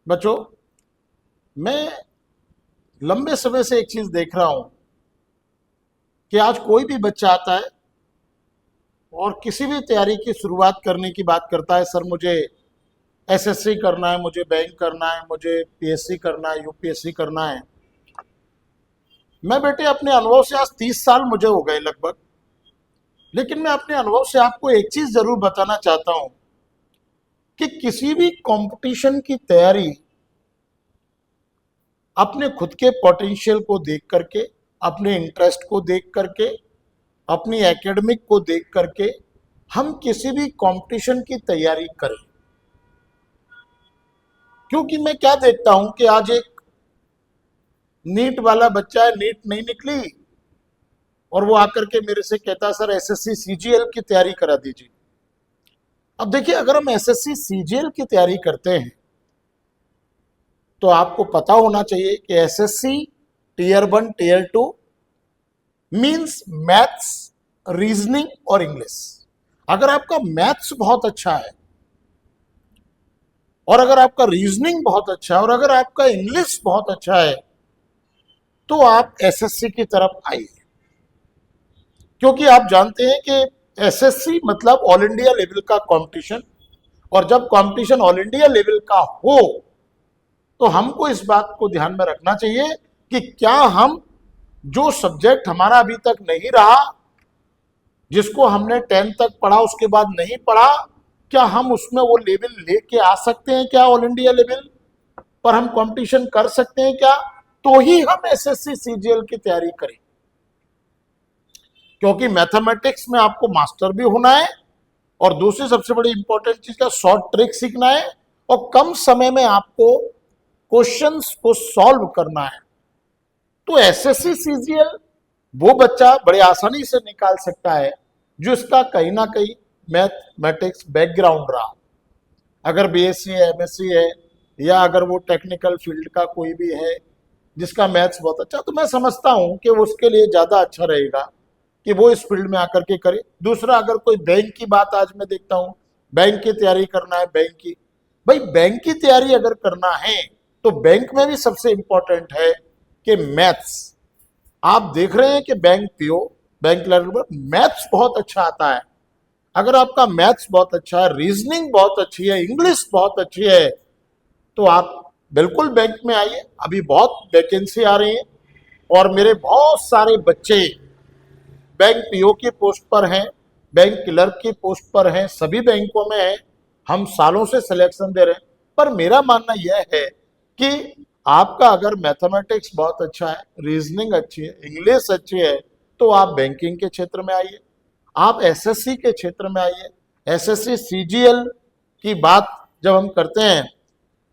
बच्चों, मैं लंबे समय से एक चीज देख रहा हूं कि आज कोई भी बच्चा आता है और किसी भी तैयारी की शुरुआत करने की बात करता है। सर, मुझे एसएससी करना है, मुझे बैंक करना है, मुझे पीएससी करना है, यूपीएससी करना है। मैं बेटे अपने अनुभव से, आज 30 साल मुझे हो गए लगभग, लेकिन मैं अपने अनुभव से आपको एक चीज जरूर बताना चाहता हूं कि किसी भी कंपटीशन की तैयारी अपने खुद के पोटेंशियल को देख करके, अपने इंटरेस्ट को देख करके, अपनी एकेडमिक को देख करके हम किसी भी कंपटीशन की तैयारी करें। क्योंकि मैं क्या देखता हूं कि आज एक नीट वाला बच्चा है, नीट नहीं निकली और वो आकर के मेरे से कहता, सर एसएससी सीजीएल की तैयारी करा दीजिए। अब देखिए, अगर हम एसएससी सीजीएल की तैयारी करते हैं तो आपको पता होना चाहिए कि SSC tier 1 tier 2 means maths, reasoning और इंग्लिश। अगर आपका मैथ्स बहुत अच्छा है और अगर आपका रीजनिंग बहुत अच्छा है और अगर आपका इंग्लिश बहुत अच्छा है तो आप एसएससी की तरफ आइए। क्योंकि आप जानते हैं कि एसएससी मतलब ऑल इंडिया लेवल का कंपटीशन, और जब कंपटीशन ऑल इंडिया लेवल का हो तो हमको इस बात को ध्यान में रखना चाहिए कि क्या हम जो सब्जेक्ट हमारा अभी तक नहीं रहा, जिसको हमने 10 तक पढ़ा उसके बाद नहीं पढ़ा, क्या हम उसमें वो लेवल लेके आ सकते हैं? क्या ऑल इंडिया लेवल पर हम कंपटीशन कर सकते हैं क्या? तो ही हम एसएससी सीजीएल की तैयारी करें। क्योंकि मैथमेटिक्स में आपको मास्टर भी होना है और दूसरी सबसे बड़ी इंपॉर्टेंट चीज का शॉर्ट ट्रिक सीखना है और कम समय में आपको क्वेश्चंस को सॉल्व करना है। तो एसएससी सीजीएल वो बच्चा बड़े आसानी से निकाल सकता है जो इसका कहीं ना कहीं मैथमेटिक्स बैकग्राउंड रहा। अगर बीएससी है, एमएससी है, या अगर वो टेक्निकल फील्ड का कोई भी है जिसका मैथ्स बहुत अच्छा, तो मैं समझता हूं कि उसके लिए ज्यादा अच्छा रहेगा कि वो इस फील्ड में आकर के करे। दूसरा, अगर कोई बैंक की बात आज मैं देखता हूं, बैंक की तैयारी करना है, बैंक की, भाई बैंक की तैयारी अगर करना है तो बैंक में भी सबसे इंपॉर्टेंट है कि मैथ्स। आप देख रहे हैं कि bank PO, bank clerk, maths बहुत अच्छा आता है। अगर आपका मैथ्स बहुत अच्छा है, रीजनिंग बहुत अच्छी है, इंग्लिश बहुत अच्छी है, तो आप बिल्कुल बैंक में आइए। अभी बहुत वैकेंसी आ रही है और मेरे बहुत सारे बच्चे बैंक पीओ की पोस्ट पर हैं, बैंक क्लर्क की पोस्ट पर हैं, सभी बैंकों में हैं। हम सालों से सिलेक्शन दे रहे हैं। पर मेरा मानना यह है कि आपका अगर मैथमेटिक्स बहुत अच्छा है, रीजनिंग अच्छी है, इंग्लिश अच्छी है, तो आप बैंकिंग के क्षेत्र में आइए, आप एसएससी के क्षेत्र में आइए। एसएससी सीजीएल की बात जब हम करते हैं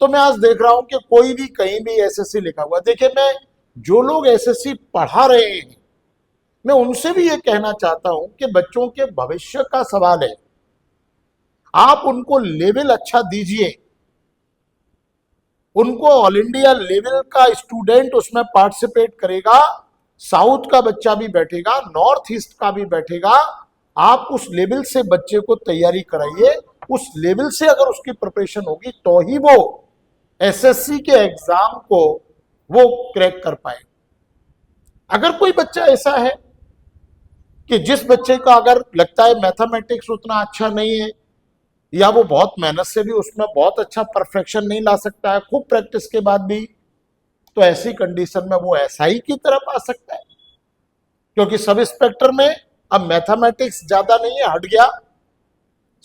तो मैं आज देख रहा हूं कि कोई भी कहीं भी एसएससी लिखा हुआ, देखिए, मैं जो लोग एसएससी पढ़ा रहे हैं मैं उनसे भी ये कहना चाहता हूं कि बच्चों के भविष्य का सवाल है, आप उनको लेवल अच्छा दीजिए। उनको ऑल इंडिया लेवल का स्टूडेंट उसमें पार्टिसिपेट करेगा, साउथ का बच्चा भी बैठेगा, नॉर्थ ईस्ट का भी बैठेगा। आप उस लेवल से बच्चे को तैयारी कराइए। उस लेवल से अगर उसकी प्रिपरेशन होगी तो ही वो एसएससी के एग्जाम को वो क्रैक कर पाए। अगर कोई बच्चा ऐसा है कि जिस बच्चे का अगर लगता है मैथमेटिक्स उतना अच्छा नहीं है, या वो बहुत मेहनत से भी उसमें बहुत अच्छा परफेक्शन नहीं ला सकता है खूब प्रैक्टिस के बाद भी, तो ऐसी कंडीशन में वो एसआई की तरफ आ सकता है। क्योंकि सब इंस्पेक्टर में अब मैथमेटिक्स ज्यादा नहीं है, हट गया।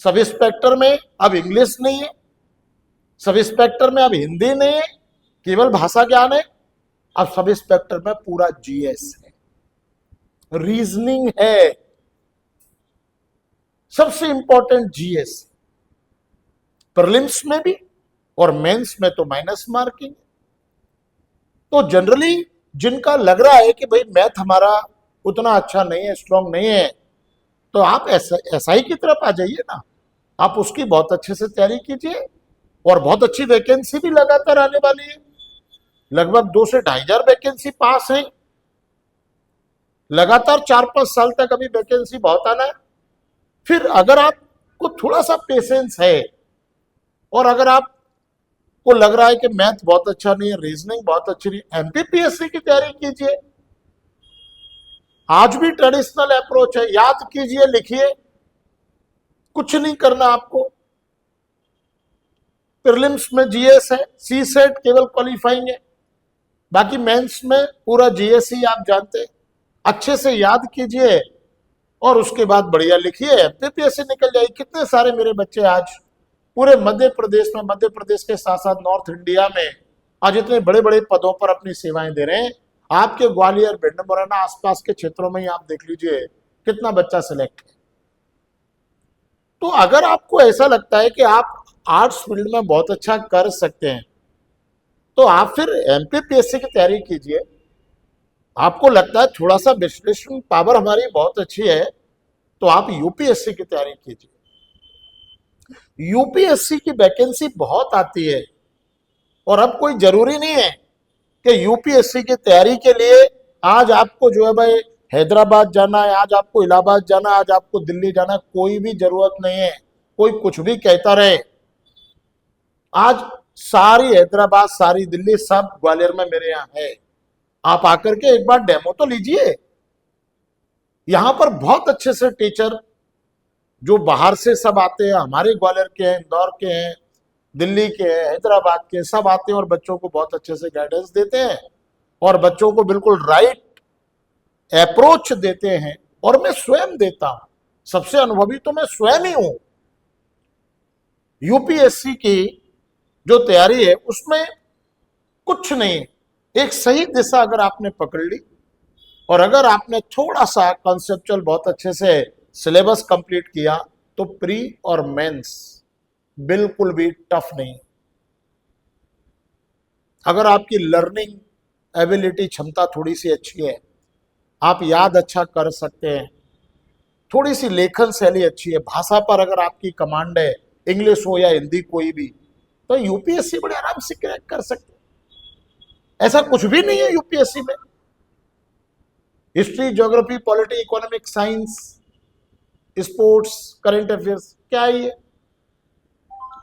सब इंस्पेक्टर में अब इंग्लिश नहीं है, सब इंस्पेक्टर में अब हिंदी नहीं है, केवल भाषा ज्ञान है। अब सब इंस्पेक्टर में पूरा जीएस है, रीजनिंग है, सबसे इंपॉर्टेंट जीएस। प्रीलिम्स में भी और मेंस में तो माइनस मार्किंग। तो जनरली जिनका लग रहा है कि भाई मैथ हमारा उतना अच्छा नहीं है, स्ट्रांग नहीं है, तो आप एसआई की तरफ आ जाइए ना। आप उसकी बहुत अच्छे से तैयारी कीजिए और बहुत अच्छी वैकेंसी भी लगातार आने वाली है। लगभग 2 से 2,500 वैकेंसी पास है लगातार, 4-5 साल तक अभी वैकेंसी बहुत आना है। फिर अगर आपको थोड़ा सा पेशेंस है और अगर आप को लग रहा है कि मैथ बहुत अच्छा नहीं है, रीजनिंग बहुत अच्छी नहीं, एमपीपीएससी की तैयारी कीजिए। आज भी ट्रेडिशनल अप्रोच है, याद कीजिए, लिखिए, कुछ नहीं करना आपको। प्रीलिम्स में जीएस है, सी सेट केवल क्वालिफाइंग है, बाकी मेंस में पूरा जीएस ही आप जानते हैं। अच्छे से याद कीजिए और उसके बाद बढ़िया लिखिए, एमपीपीएससी निकल जाएगी। कितने सारे मेरे बच्चे आज पूरे मध्य प्रदेश में, मध्य प्रदेश के साथ साथ नॉर्थ इंडिया में आज इतने बड़े बड़े पदों पर अपनी सेवाएं दे रहे हैं। आपके ग्वालियर, भिंड, मुरैना आसपास के क्षेत्रों में ही आप देख लीजिए कितना बच्चा सिलेक्ट है। तो अगर आपको ऐसा लगता है कि आप आर्ट्स फील्ड में बहुत अच्छा कर सकते हैं तो आप फिर एमपीपीएससी की तैयारी कीजिए। आपको लगता है थोड़ा सा विश्लेषण पावर हमारी बहुत अच्छी है तो आप यूपीएससी की तैयारी कीजिए। यूपीएससी की वैकेंसी बहुत आती है और अब कोई जरूरी नहीं है कि यूपीएससी की तैयारी के लिए आज आपको जो है भाई हैदराबाद जाना है, आज आपको इलाहाबाद जाना है, आज आपको दिल्ली जाना है, कोई भी जरूरत नहीं है। कोई कुछ भी कहता रहे, आज सारी हैदराबाद, सारी दिल्ली, सब ग्वालियर में मेरे यहाँ है। आप आकर के एक बार डेमो तो लीजिए। यहां पर बहुत अच्छे से टीचर जो बाहर से सब आते हैं, हमारे ग्वालियर के हैं, इंदौर के हैं, दिल्ली के हैं, हैदराबाद के, सब आते हैं और बच्चों को बहुत अच्छे से गाइडेंस देते हैं और बच्चों को बिल्कुल राइट अप्रोच देते हैं। और मैं स्वयं देता हूं, सबसे अनुभवी तो मैं स्वयं ही हूं। यूपीएससी की जो तैयारी है उसमें कुछ नहीं, एक सही दिशा अगर आपने पकड़ ली और अगर आपने थोड़ा सा कॉन्सेप्चुअल बहुत अच्छे से सिलेबस कंप्लीट किया तो प्री और मेंस बिल्कुल भी टफ नहीं। अगर आपकी लर्निंग एबिलिटी, क्षमता थोड़ी सी अच्छी है, आप याद अच्छा कर सकते हैं, थोड़ी सी लेखन शैली अच्छी है, भाषा पर अगर आपकी कमांड है, इंग्लिश हो या हिंदी कोई भी, तो यूपीएससी बड़े आराम से क्रैक कर सकते हैं। ऐसा कुछ भी नहीं है यूपीएससी में। History, geography, polity, economic, science, sports, current affairs, क्या है ये?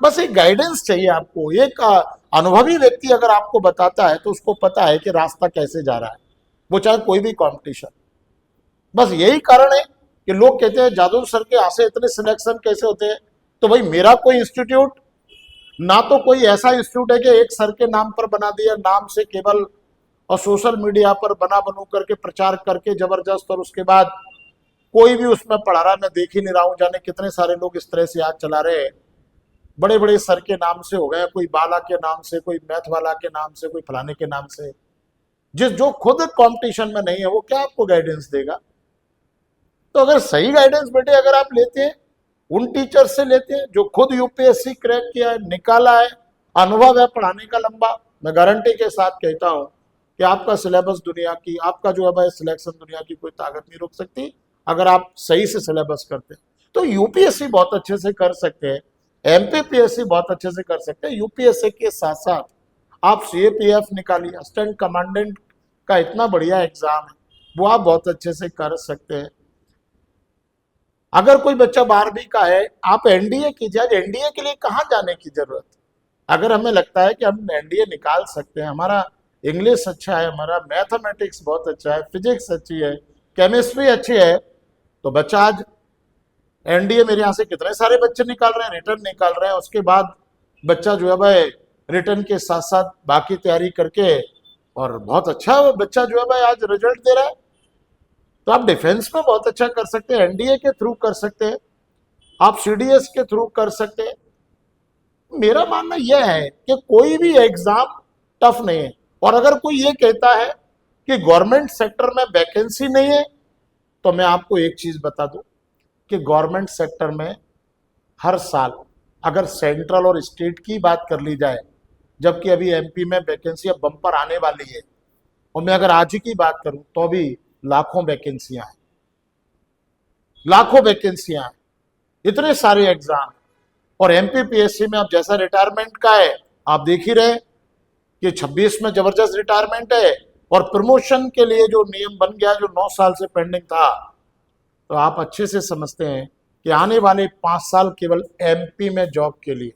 बस एक गाइडेंस चाहिए आपको। एक अनुभवी व्यक्ति अगर आपको बताता है तो उसको पता है कि रास्ता कैसे जा रहा है, वो चाहे कोई भी कंपटीशन। बस यही कारण है कि लोग कहते हैं जादू सर के यहाँ से इतने सिलेक्शन कैसे होते हैं। तो भाई मेरा कोई इंस्टीट्यूट ना तो कोई ऐसा इंस्टीट्यूट है कि एक सर के नाम पर बना दिया, नाम से केवल, और सोशल मीडिया पर बना बनू करके प्रचार करके जबरदस्त, और उसके बाद कोई भी उसमें पढ़ा रहा, मैं देख ही नहीं रहा हूं। जाने कितने सारे लोग इस तरह से आज चला रहे हैं, बड़े बड़े सर के नाम से हो गए, कोई बाला के नाम से, कोई मैथ वाला के नाम से, कोई फलाने के नाम से। जो खुद कंपटीशन में नहीं है वो क्या आपको गाइडेंस देगा? तो अगर सही गाइडेंस बेटे अगर आप लेते हैं, उन टीचर से लेते हैं जो खुद यूपीएससी क्रैक किया है, निकाला है, अनुभव है पढ़ाने का लंबा, मैं गारंटी के साथ कहता हूं कि आपका सिलेबस दुनिया की, आपका जो है भाई सिलेक्शन दुनिया की कोई ताकत नहीं रोक सकती अगर आप सही से सिलेबस करते हैं। तो यूपीएससी बहुत अच्छे से कर सकते हैं, एमपीपीएससी बहुत अच्छे से कर सकते हैं। यूपीएससी के साथ साथ आप सीएपीएफ निकालिए, असिस्टेंट कमांडेंट का इतना बढ़िया एग्जाम है, वो आप बहुत अच्छे से कर सकते हैं। अगर कोई बच्चा 12वीं का है, आप एनडीए कीजिए। आज एनडीए के लिए कहाँ जाने की जरूरत? अगर हमें लगता है कि हम एनडीए निकाल सकते हैं, हमारा इंग्लिश अच्छा है, हमारा मैथमेटिक्स बहुत अच्छा है, फिजिक्स अच्छी है, केमिस्ट्री अच्छी है, तो बच्चा आज एनडीए, मेरे यहाँ से कितने सारे बच्चे निकाल रहे हैं, रिटर्न निकाल रहे हैं। उसके बाद बच्चा जो है भाई रिटर्न के साथ साथ बाकी तैयारी करके, और बहुत अच्छा बच्चा जो है भाई आज रिजल्ट दे रहा है। तो आप डिफेंस में बहुत अच्छा कर सकते हैं, एनडीए के थ्रू कर सकते हैं, आप सीडीएस के थ्रू कर सकते हैं। मेरा मानना यह है कि कोई भी एग्जाम टफ नहीं है। और अगर कोई ये कहता है कि गवर्नमेंट सेक्टर में वैकेंसी नहीं है, तो मैं आपको एक चीज बता दूं कि गवर्नमेंट सेक्टर में हर साल, अगर सेंट्रल और स्टेट की बात कर ली जाए, जबकि अभी एमपी में वैकेंसी अब बम्पर आने वाली है, और मैं अगर आज ही की बात करूं तो भी लाखों वैकेंसियां हैं, लाखों वैकेंसियां हैं, इतने सारे एग्जाम। और एमपीपीएससी में अब जैसा रिटायरमेंट का है, आप देख ही रहे कि 26 में जबरदस्त रिटायरमेंट है, और प्रमोशन के लिए जो नियम बन गया, जो 9 साल से पेंडिंग था, तो आप अच्छे से समझते हैं कि आने वाले 5 साल केवल एमपी में जॉब के लिए,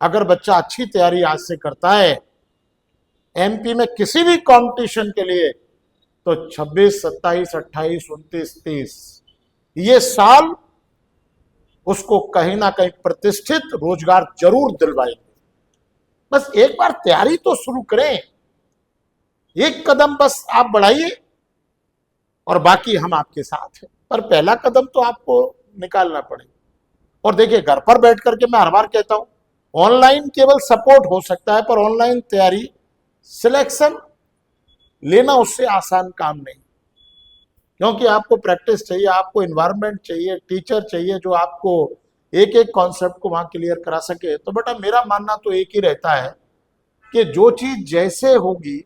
अगर बच्चा अच्छी तैयारी आज से करता है एमपी में किसी भी कंपटीशन के लिए, तो 26, 27, 28, 29, 30 ये साल उसको कहीं ना कहीं प्रतिष्ठित रोजगार जरूर दिलवाएंगे। बस एक बार तैयारी तो शुरू करें, एक कदम बस आप बढ़ाइए और बाकी हम आपके साथ हैं। पर पहला कदम तो आपको निकालना पड़ेगा। और देखिए, घर पर बैठ करके मैं हर बार कहता हूं, ऑनलाइन केवल सपोर्ट हो सकता है, पर ऑनलाइन तैयारी सिलेक्शन लेना उससे आसान काम नहीं, क्योंकि आपको प्रैक्टिस चाहिए, आपको एनवायरनमेंट चाहिए, टीचर चाहिए जो आपको एक एक कॉन्सेप्ट को वहां क्लियर करा सके। तो बेटा मेरा मानना तो एक ही रहता है कि जो चीज जैसे होगी,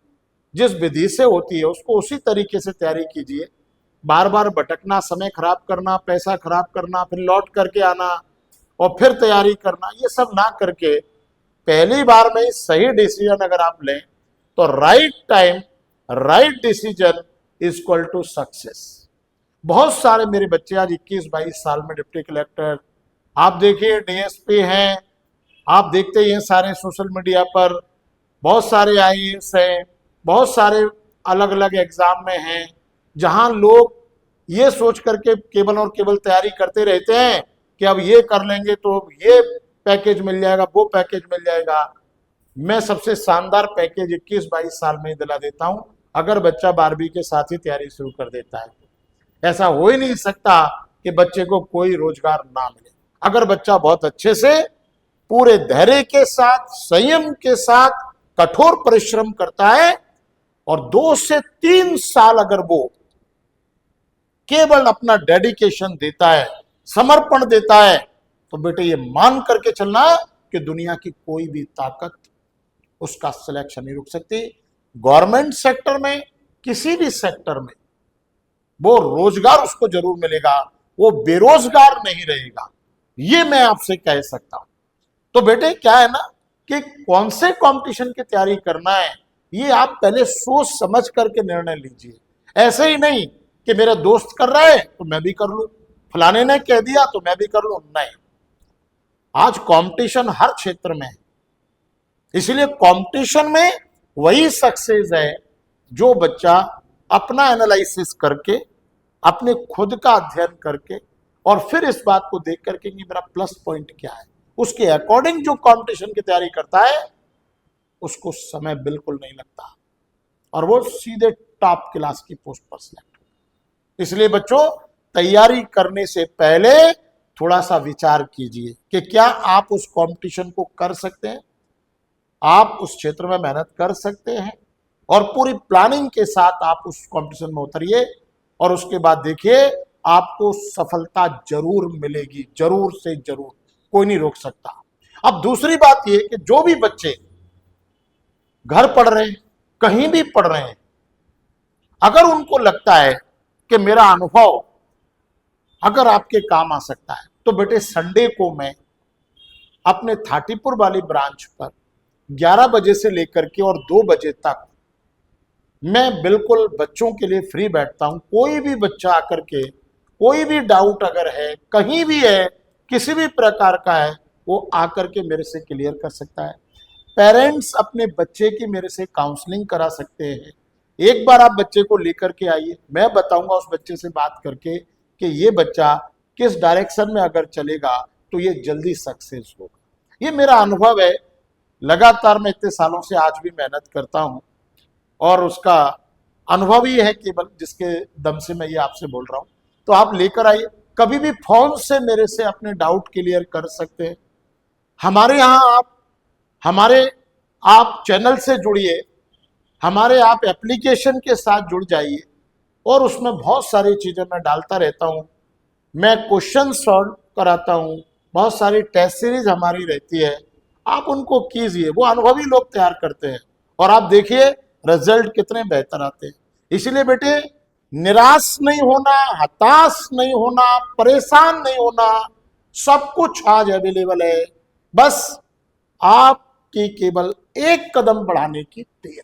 जिस विधि से होती है, उसको उसी तरीके से तैयारी कीजिए। बार बार भटकना, समय खराब करना, पैसा खराब करना, फिर लौट करके आना और फिर तैयारी करना, ये सब ना करके पहली बार में ही सही डिसीजन अगर आप लें तो right time right decision is equal to success. बहुत सारे मेरे बच्चे आज 21-22 साल में डिप्टी कलेक्टर, आप देखिए डीएसपी हैं, आप देखते ही हैं सारे सोशल मीडिया पर, बहुत सारे आईएएस हैं, बहुत सारे अलग अलग एग्जाम में हैं, जहां लोग ये सोच करके केवल और केवल तैयारी करते रहते हैं कि अब ये कर लेंगे तो ये पैकेज मिल जाएगा, वो पैकेज मिल जाएगा। मैं सबसे शानदार पैकेज 21-22 साल में ही दिला देता हूं, अगर बच्चा 12वीं के साथ ही तैयारी शुरू कर देता है। ऐसा हो ही नहीं सकता कि बच्चे को कोई रोजगार ना मिले। अगर बच्चा बहुत अच्छे से पूरे धैर्य के साथ, संयम के साथ कठोर परिश्रम करता है और 2 से 3 साल अगर वो केवल अपना डेडिकेशन देता है, समर्पण देता है, तो बेटे ये मान करके चलना कि दुनिया की कोई भी ताकत उसका सिलेक्शन नहीं रुक सकती। गवर्नमेंट सेक्टर में, किसी भी सेक्टर में वो रोजगार उसको जरूर मिलेगा, वो बेरोजगार नहीं रहेगा, ये मैं आपसे कह सकता हूं। तो बेटे क्या है ना कि कौन से कंपटीशन की तैयारी करना है, ये आप पहले सोच समझ करके निर्णय लीजिए। ऐसे ही नहीं कि मेरा दोस्त कर रहा है तो मैं भी कर लूं, फलाने ने कह दिया तो मैं भी कर लूं, नहीं। आज कंपटीशन हर क्षेत्र में है, इसलिए कंपटीशन में वही सक्सेस है जो बच्चा अपना एनालिसिस करके, अपने खुद का अध्ययन करके और फिर इस बात को देख करके कि मेरा प्लस पॉइंट क्या है, उसके अकॉर्डिंग जो कंपटीशन की तैयारी करता है उसको समय बिल्कुल नहीं लगता और वो सीधे टॉप क्लास की पोस्ट पर सिलेक्ट हो। इसलिए बच्चों, तैयारी करने से पहले थोड़ा सा विचार कीजिए कि क्या आप उस कंपटीशन को कर सकते हैं, आप उस क्षेत्र में मेहनत कर सकते हैं, और पूरी प्लानिंग के साथ आप उस कंपटीशन में उतरिए और उसके बाद देखिए आपको सफलता जरूर मिलेगी, जरूर से जरूर, कोई नहीं रोक सकता। अब दूसरी बात यह कि जो भी बच्चे घर पढ़ रहे हैं, कहीं भी पढ़ रहे हैं, अगर उनको लगता है कि मेरा अनुभव अगर आपके काम आ सकता है, तो बेटे संडे को मैं अपने थाटीपुर वाली ब्रांच पर 11 बजे से लेकर के और 2 बजे तक मैं बिल्कुल बच्चों के लिए फ्री बैठता हूं। कोई भी बच्चा आकर के कोई भी डाउट अगर है, कहीं भी है, किसी भी प्रकार का है, वो आकर के मेरे से क्लियर कर सकता है। पेरेंट्स अपने बच्चे की मेरे से काउंसलिंग करा सकते हैं। एक बार आप बच्चे को लेकर के आइए, मैं बताऊंगा उस बच्चे से बात करके कि ये बच्चा किस डायरेक्शन में अगर चलेगा तो ये जल्दी सक्सेस होगा। ये मेरा अनुभव है, लगातार मैं इतने सालों से आज भी मेहनत करता हूं और उसका अनुभव ही है केवल, जिसके दम से मैं ये आपसे बोल रहा हूं। तो आप लेकर आइए, कभी भी फोन से मेरे से अपने डाउट क्लियर कर सकते हैं। हमारे यहाँ आप चैनल से जुड़िए, हमारे आप एप्लीकेशन के साथ जुड़ जाइए और उसमें बहुत सारी चीजें मैं डालता रहता हूं। मैं क्वेश्चन सॉल्व कराता हूं, बहुत सारी टेस्ट सीरीज हमारी रहती है, आप उनको कीजिए। वो अनुभवी लोग तैयार करते हैं और आप देखिए रिजल्ट कितने बेहतर आते हैं। इसलिए बेटे, निराश नहीं होना, हताश नहीं होना, परेशान नहीं होना, सब कुछ आज अवेलेबल है। बस आपकी केवल एक कदम बढ़ाने की देर।